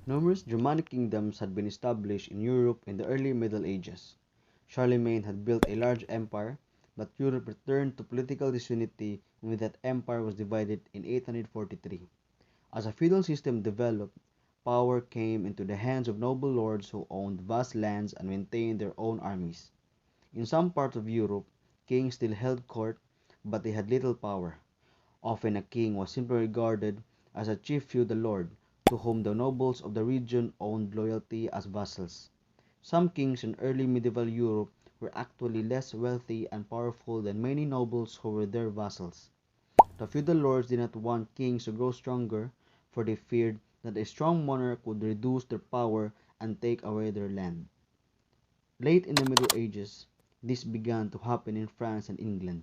Numerous Germanic kingdoms had been established in Europe in the early Middle Ages. Charlemagne had built a large empire, but Europe returned to political disunity when that empire was divided in 843. As a feudal system developed, power came into the hands of noble lords who owned vast lands and maintained their own armies. In some parts of Europe, kings still held court, but they had little power. Often a king was simply regarded as a chief feudal lord, to whom the nobles of the region owed loyalty as vassals. Some kings in early medieval Europe were actually less wealthy and powerful than many nobles who were their vassals. The feudal lords did not want kings to grow stronger, for they feared that a strong monarch would reduce their power and take away their land. Late in the Middle Ages, this began to happen in France and England,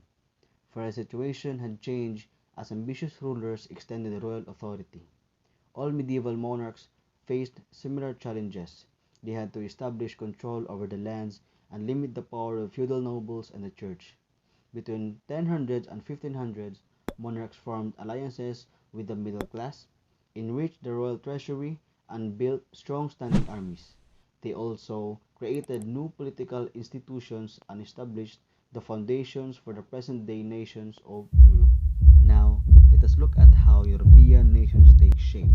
for the situation had changed as ambitious rulers extended royal authority. All medieval monarchs faced similar challenges. They had to establish control over the lands and limit the power of feudal nobles and the church. Between 1000s and 1500s, monarchs formed alliances with the middle class, enriched the royal treasury, and built strong standing armies. They also created new political institutions and established the foundations for the present-day nations of Europe. Now, let us look at how European nations take shape.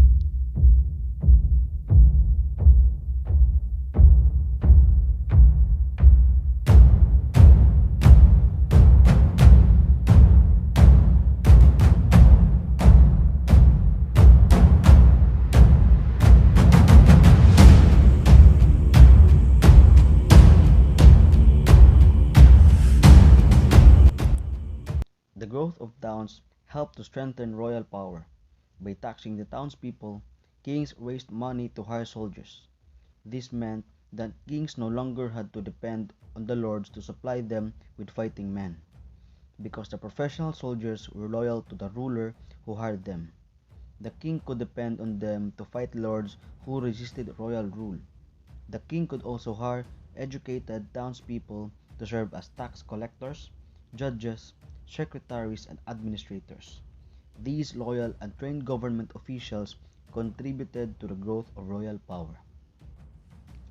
The growth of towns helped to strengthen royal power. By taxing the townspeople, kings raised money to hire soldiers. This meant that kings no longer had to depend on the lords to supply them with fighting men, because the professional soldiers were loyal to the ruler who hired them. The king could depend on them to fight lords who resisted royal rule. The king could also hire educated townspeople to serve as tax collectors, judges, secretaries, and administrators. These loyal and trained government officials contributed to the growth of royal power.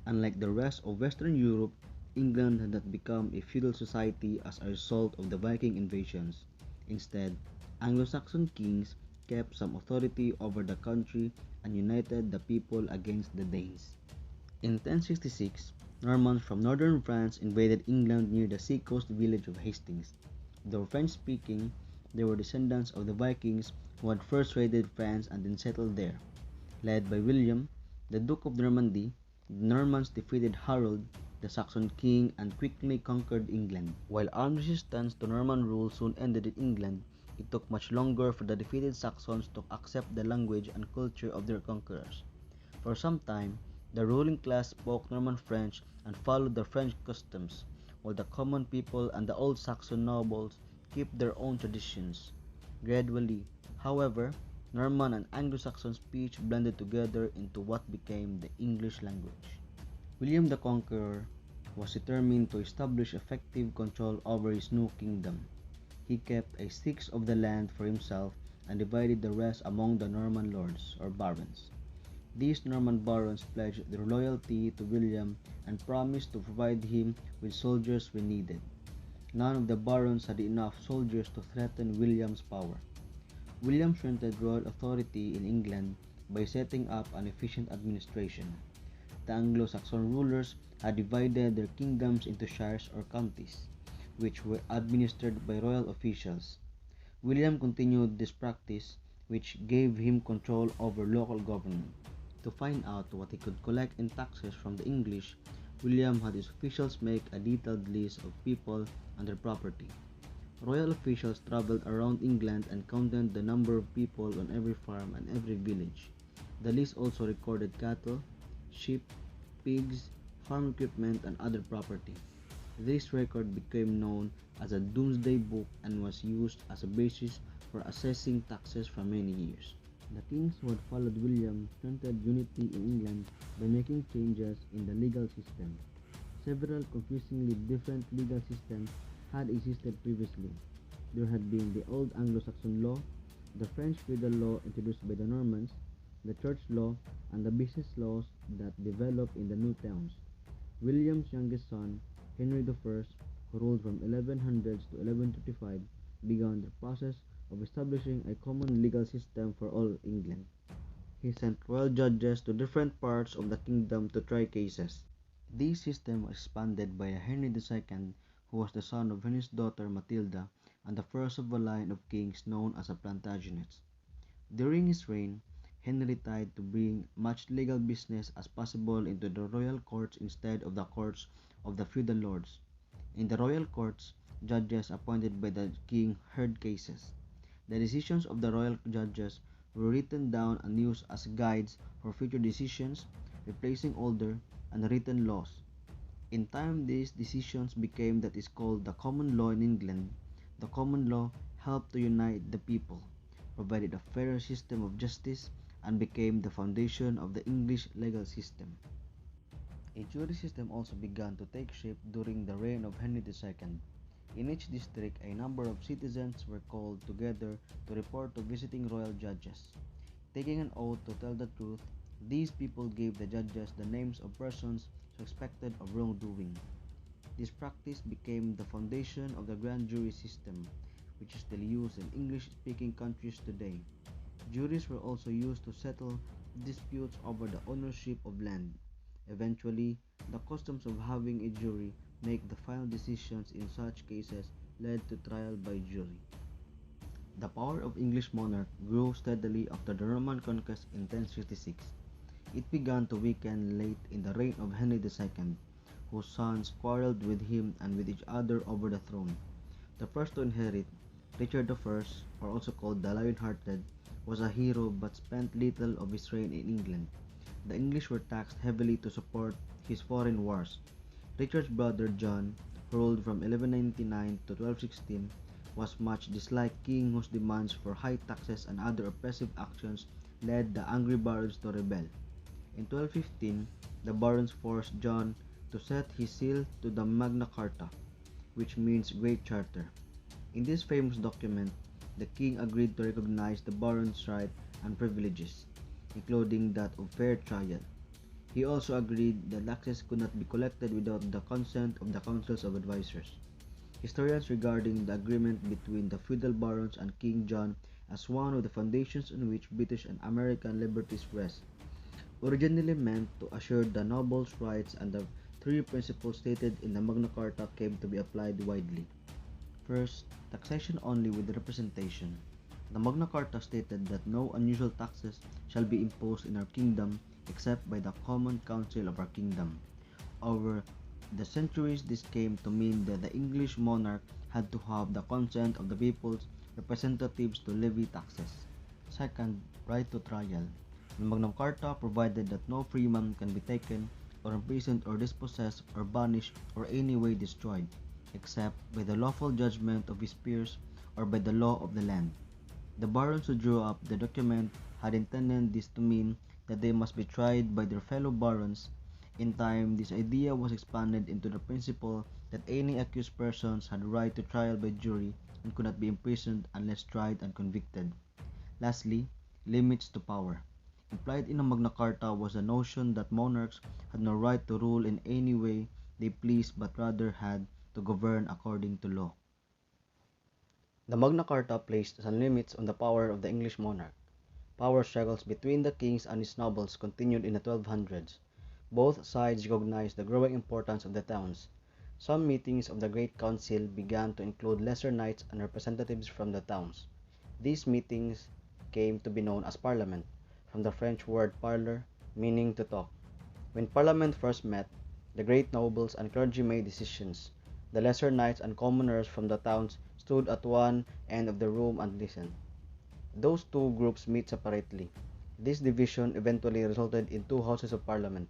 Unlike the rest of Western Europe, England had not become a feudal society as a result of the Viking invasions. Instead, Anglo-Saxon kings kept some authority over the country and united the people against the Danes. In 1066, Normans from northern France invaded England near the seacoast village of Hastings. Though French-speaking, they were descendants of the Vikings who had first raided France and then settled there. Led by William, the Duke of Normandy, the Normans defeated Harold, the Saxon king, and quickly conquered England. While armed resistance to Norman rule soon ended in England, it took much longer for the defeated Saxons to accept the language and culture of their conquerors. For some time, the ruling class spoke Norman French and followed the French customs, while the common people and the old Saxon nobles kept their own traditions. Gradually, however, Norman and Anglo-Saxon speech blended together into what became the English language. William the Conqueror was determined to establish effective control over his new kingdom. He kept a sixth of the land for himself and divided the rest among the Norman lords or barons. These Norman barons pledged their loyalty to William and promised to provide him with soldiers when needed. None of the barons had enough soldiers to threaten William's power. William strengthened royal authority in England by setting up an efficient administration. The Anglo-Saxon rulers had divided their kingdoms into shires or counties, which were administered by royal officials. William continued this practice, which gave him control over local government. To find out what he could collect in taxes from the English, William had his officials make a detailed list of people and their property. Royal officials traveled around England and counted the number of people on every farm and every village. The list also recorded cattle, sheep, pigs, farm equipment, and other property. This record became known as a Doomsday Book and was used as a basis for assessing taxes for many years. The kings who had followed William strengthened unity in England by making changes in the legal system. Several confusingly different legal systems had existed previously. There had been the old Anglo-Saxon law, the French feudal law introduced by the Normans, the church law, and the business laws that developed in the new towns. William's youngest son, Henry I, who ruled from 1100s to 1135, began the process of establishing a common legal system for all England. He sent royal judges to different parts of the kingdom to try cases. This system was expanded by Henry II, who was the son of Henry's daughter Matilda and the first of a line of kings known as the Plantagenets. During his reign, Henry tried to bring much legal business as possible into the royal courts instead of the courts of the feudal lords. In the royal courts, judges appointed by the king heard cases. The decisions of the royal judges were written down and used as guides for future decisions, replacing older, unwritten laws. In time, these decisions became that is called the common law in England. The common law helped to unite the people, provided a fairer system of justice, and became the foundation of the English legal system. A jury system also began to take shape during the reign of Henry II. In each district, a number of citizens were called together to report to visiting royal judges. Taking an oath to tell the truth, these people gave the judges the names of persons suspected of wrongdoing. This practice became the foundation of the grand jury system, which is still used in English-speaking countries today. Juries were also used to settle disputes over the ownership of land. Eventually, the customs of having a jury make the final decisions in such cases led to trial by jury. The power of English monarch grew steadily after the Roman conquest in 1066. It began to weaken late in the reign of Henry II, whose sons quarreled with him and with each other over the throne. The first to inherit, Richard I, or also called the Lion-Hearted, was a hero but spent little of his reign in England. The English were taxed heavily to support his foreign wars. Richard's brother John, who ruled from 1199 to 1216, was much disliked king whose demands for high taxes and other oppressive actions led the angry barons to rebel. In 1215, the barons forced John to set his seal to the Magna Carta, which means Great Charter. In this famous document, the king agreed to recognize the barons' rights and privileges, including that of fair trial. He also agreed that taxes could not be collected without the consent of the councils of advisors. Historians regarding the agreement between the feudal barons and King John as one of the foundations on which British and American liberties rest. Originally meant to assure the nobles' rights, and the three principles stated in the Magna Carta came to be applied widely. First, taxation only with representation. The Magna Carta stated that no unusual taxes shall be imposed in our kingdom except by the common council of our kingdom. Over the centuries, this came to mean that the English monarch had to have the consent of the people's representatives to levy taxes. Second, right to trial. The Magna Carta provided that no freeman can be taken or imprisoned or dispossessed or banished or any way destroyed, except by the lawful judgment of his peers or by the law of the land. The barons who drew up the document had intended this to mean that they must be tried by their fellow barons. In time, this idea was expanded into the principle that any accused persons had right to trial by jury and could not be imprisoned unless tried and convicted. Lastly, limits to power. Implied in the Magna Carta was the notion that monarchs had no right to rule in any way they pleased but rather had to govern according to law. The Magna Carta placed some limits on the power of the English monarch. Power struggles between the kings and his nobles continued in the 1200s. Both sides recognized the growing importance of the towns. Some meetings of the Great Council began to include lesser knights and representatives from the towns. These meetings came to be known as Parliament, from the French word parler, meaning to talk. When Parliament first met, the great nobles and clergy made decisions. The lesser knights and commoners from the towns stood at one end of the room and listened. Those two groups meet separately. This division eventually resulted in two houses of parliament.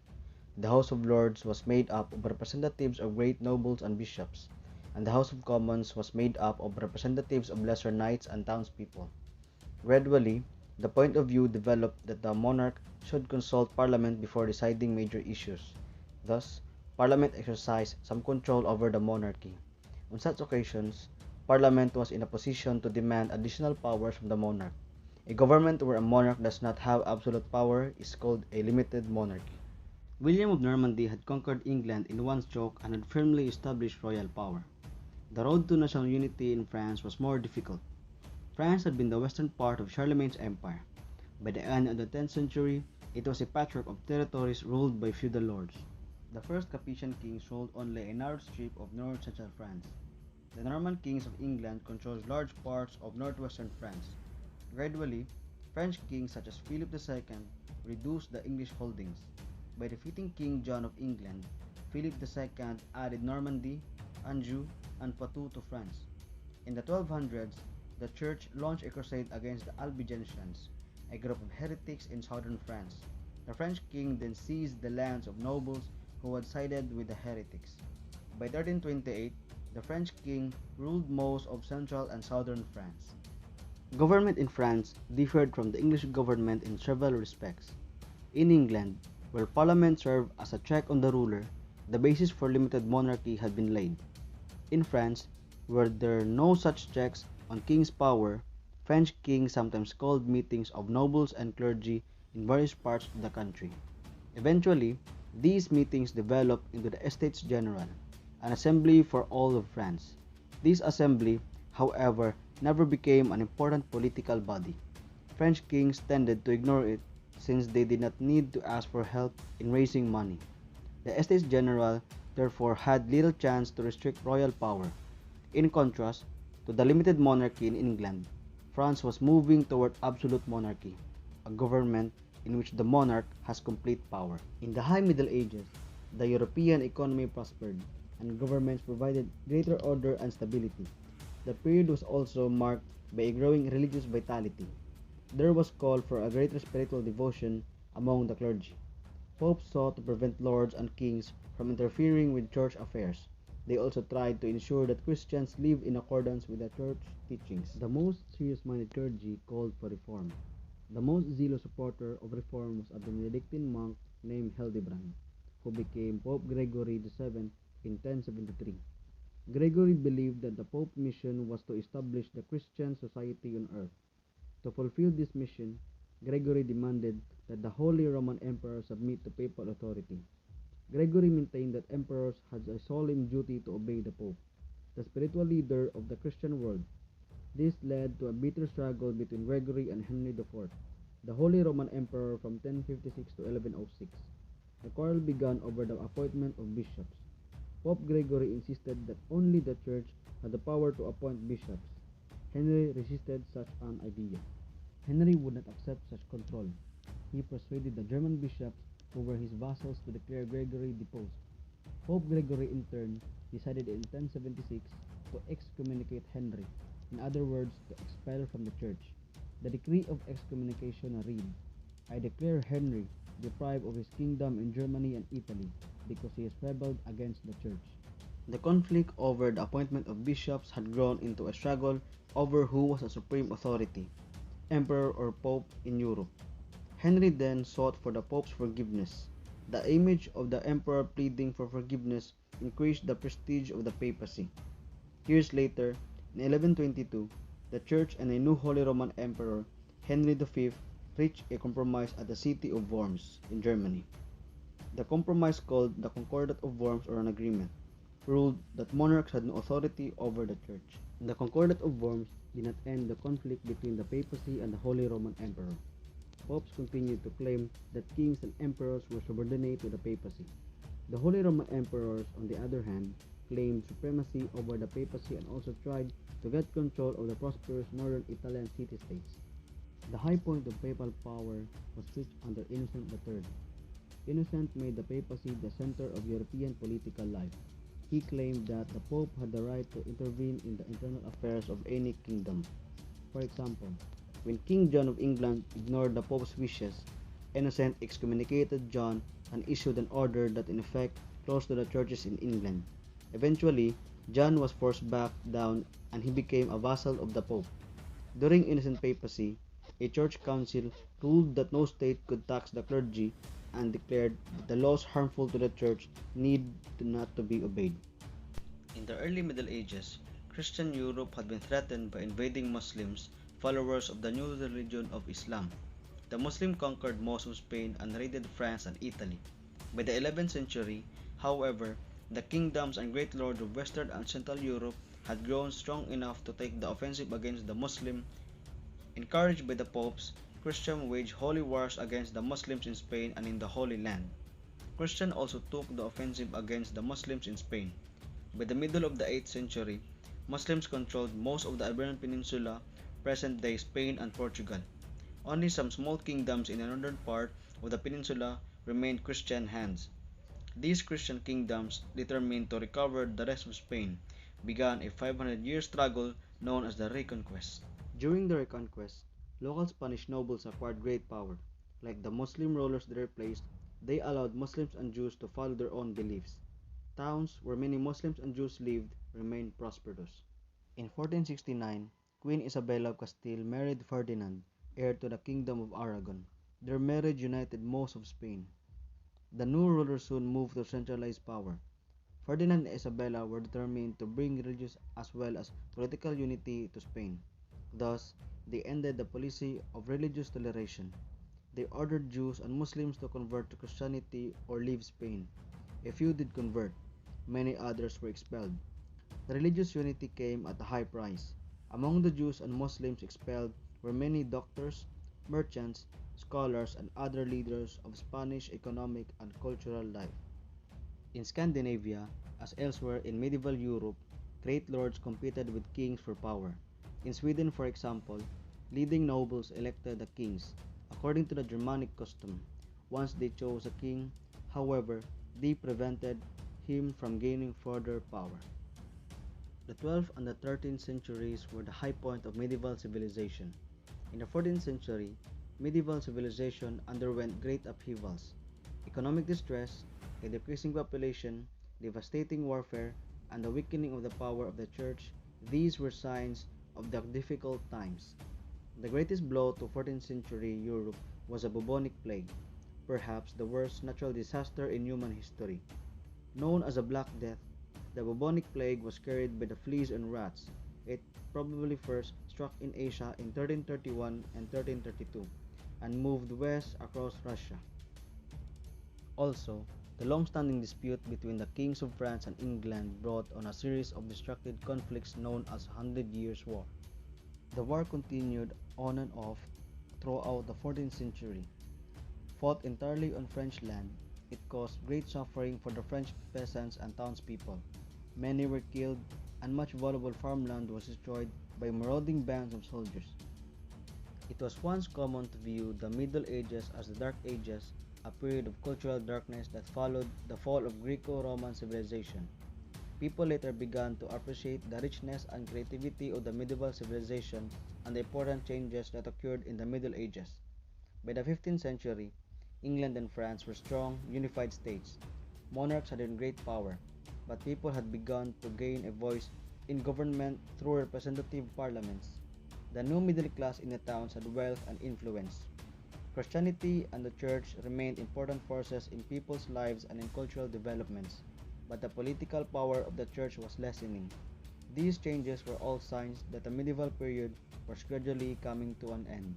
The House of Lords was made up of representatives of great nobles and bishops, and the House of Commons was made up of representatives of lesser knights and townspeople. Gradually, the point of view developed that the monarch should consult Parliament before deciding major issues. Thus, Parliament exercised some control over the monarchy. On such occasions, Parliament was in a position to demand additional powers from the monarch. A government where a monarch does not have absolute power is called a limited monarchy. William of Normandy had conquered England in one stroke and had firmly established royal power. The road to national unity in France was more difficult. France had been the western part of Charlemagne's empire. By the end of the 10th century, it was a patchwork of territories ruled by feudal lords. The first Capetian kings ruled only a narrow strip of north-central France. The Norman kings of England controlled large parts of northwestern France. Gradually, French kings such as Philip II reduced the English holdings. By defeating King John of England, Philip II added Normandy, Anjou, and Poitou to France. In the 1200s, the Church launched a crusade against the Albigensians, a group of heretics in southern France. The French king then seized the lands of nobles who had sided with the heretics. By 1328, the French king ruled most of central and southern France. Government in France differed from the English government in several respects. In England, where parliament served as a check on the ruler, the basis for limited monarchy had been laid. In France, where there were no such checks on king's power, French kings sometimes called meetings of nobles and clergy in various parts of the country. Eventually, these meetings developed into the Estates General, an assembly for all of France. This assembly, however, never became an important political body. French kings tended to ignore it since they did not need to ask for help in raising money. The Estates General therefore had little chance to restrict royal power. In contrast to the limited monarchy in England, France was moving toward absolute monarchy, a government in which the monarch has complete power. In the High Middle Ages, the European economy prospered, and governments provided greater order and stability. The period was also marked by a growing religious vitality. There was call for a greater spiritual devotion among the clergy. Popes sought to prevent lords and kings from interfering with church affairs. They also tried to ensure that Christians lived in accordance with the church teachings. The most serious-minded clergy called for reform. The most zealous supporter of reform was a Benedictine monk named Hildebrand, who became Pope Gregory VII in 1073. Gregory believed that the Pope's mission was to establish the Christian society on earth. To fulfill this mission, Gregory demanded that the Holy Roman Emperor submit to papal authority. Gregory maintained that emperors had a solemn duty to obey the Pope, the spiritual leader of the Christian world. This led to a bitter struggle between Gregory and Henry IV, the Holy Roman Emperor from 1056 to 1106. The quarrel began over the appointment of bishops. Pope Gregory insisted that only the Church had the power to appoint bishops. Henry resisted such an idea. Henry would not accept such control. He persuaded the German bishops, who were his vassals, to declare Gregory deposed. Pope Gregory in turn decided in 1076 to excommunicate Henry, in other words, to expel from the Church. The decree of excommunication read, "I declare Henry deprived of his kingdom in Germany and Italy, because he has rebelled against the Church." The conflict over the appointment of bishops had grown into a struggle over who was a supreme authority, emperor or pope in Europe. Henry then sought for the Pope's forgiveness. The image of the emperor pleading for forgiveness increased the prestige of the papacy. Years later, in 1122, the Church and a new Holy Roman Emperor, Henry V, reached a compromise at the city of Worms in Germany. The compromise, called the Concordat of Worms, or an agreement, ruled that monarchs had no authority over the Church. The Concordat of Worms did not end the conflict between the papacy and the Holy Roman Emperor. Popes continued to claim that kings and emperors were subordinate to the papacy. The Holy Roman Emperors, on the other hand, claimed supremacy over the papacy and also tried to get control of the prosperous northern Italian city-states. The high point of papal power was reached under Innocent III. Innocent made the papacy the center of European political life. He claimed that the Pope had the right to intervene in the internal affairs of any kingdom. For example, when King John of England ignored the Pope's wishes, Innocent excommunicated John and issued an order that in effect closed the churches in England. Eventually, John was forced back down and he became a vassal of the Pope. During Innocent papacy, a church council ruled that no state could tax the clergy and declared that the laws harmful to the church need not to be obeyed. In the early Middle Ages, Christian Europe had been threatened by invading Muslims followers of the new religion of Islam. The Muslims conquered most of Spain and raided France and Italy. By the 11th century, however, the kingdoms and great lords of Western and Central Europe had grown strong enough to take the offensive against the Muslims. Encouraged by the popes, Christians waged holy wars against the Muslims in Spain and in the Holy Land. Christians also took the offensive against the Muslims in Spain. By the middle of the 8th century, Muslims controlled most of the Iberian Peninsula, present-day Spain and Portugal. Only some small kingdoms in the northern part of the peninsula remained Christian hands. These Christian kingdoms, determined to recover the rest of Spain, began a 500-year struggle known as the Reconquest. During the Reconquest, local Spanish nobles acquired great power. Like the Muslim rulers they replaced, they allowed Muslims and Jews to follow their own beliefs. Towns where many Muslims and Jews lived remained prosperous. In 1469, Queen Isabella of Castile married Ferdinand, heir to the Kingdom of Aragon. Their marriage united most of Spain. The new ruler soon moved to centralize power. Ferdinand and Isabella were determined to bring religious as well as political unity to Spain. Thus, they ended the policy of religious toleration. They ordered Jews and Muslims to convert to Christianity or leave Spain. A few did convert, many others were expelled. The religious unity came at a high price. Among the Jews and Muslims expelled were many doctors, merchants, scholars, and other leaders of Spanish economic and cultural life. In Scandinavia, as elsewhere in medieval Europe, great lords competed with kings for power. In Sweden, for example, leading nobles elected the kings, according to the Germanic custom. Once they chose a king, however, they prevented him from gaining further power. The 12th and the 13th centuries were the high point of medieval civilization. In the 14th century, medieval civilization underwent great upheavals. Economic distress, a decreasing population, devastating warfare, and the weakening of the power of the church, these were signs of the difficult times. The greatest blow to 14th century Europe was a bubonic plague, perhaps the worst natural disaster in human history. Known as the Black Death, the bubonic plague was carried by the fleas and rats. It probably first struck in Asia in 1331 and 1332 and moved west across Russia. Also, the long-standing dispute between the kings of France and England brought on a series of destructive conflicts known as Hundred Years' War. The war continued on and off throughout the 14th century. Fought entirely on French land, it caused great suffering for the French peasants and townspeople. Many were killed, and much valuable farmland was destroyed by marauding bands of soldiers. It was once common to view the Middle Ages as the Dark Ages, a period of cultural darkness that followed the fall of Greco-Roman civilization. People later began to appreciate the richness and creativity of the medieval civilization and the important changes that occurred in the Middle Ages. By the 15th century, England and France were strong, unified states. Monarchs had great power, but people had begun to gain a voice in government through representative parliaments. The new middle class in the towns had wealth and influence. Christianity and the church remained important forces in people's lives and in cultural developments, but the political power of the church was lessening. These changes were all signs that the medieval period was gradually coming to an end.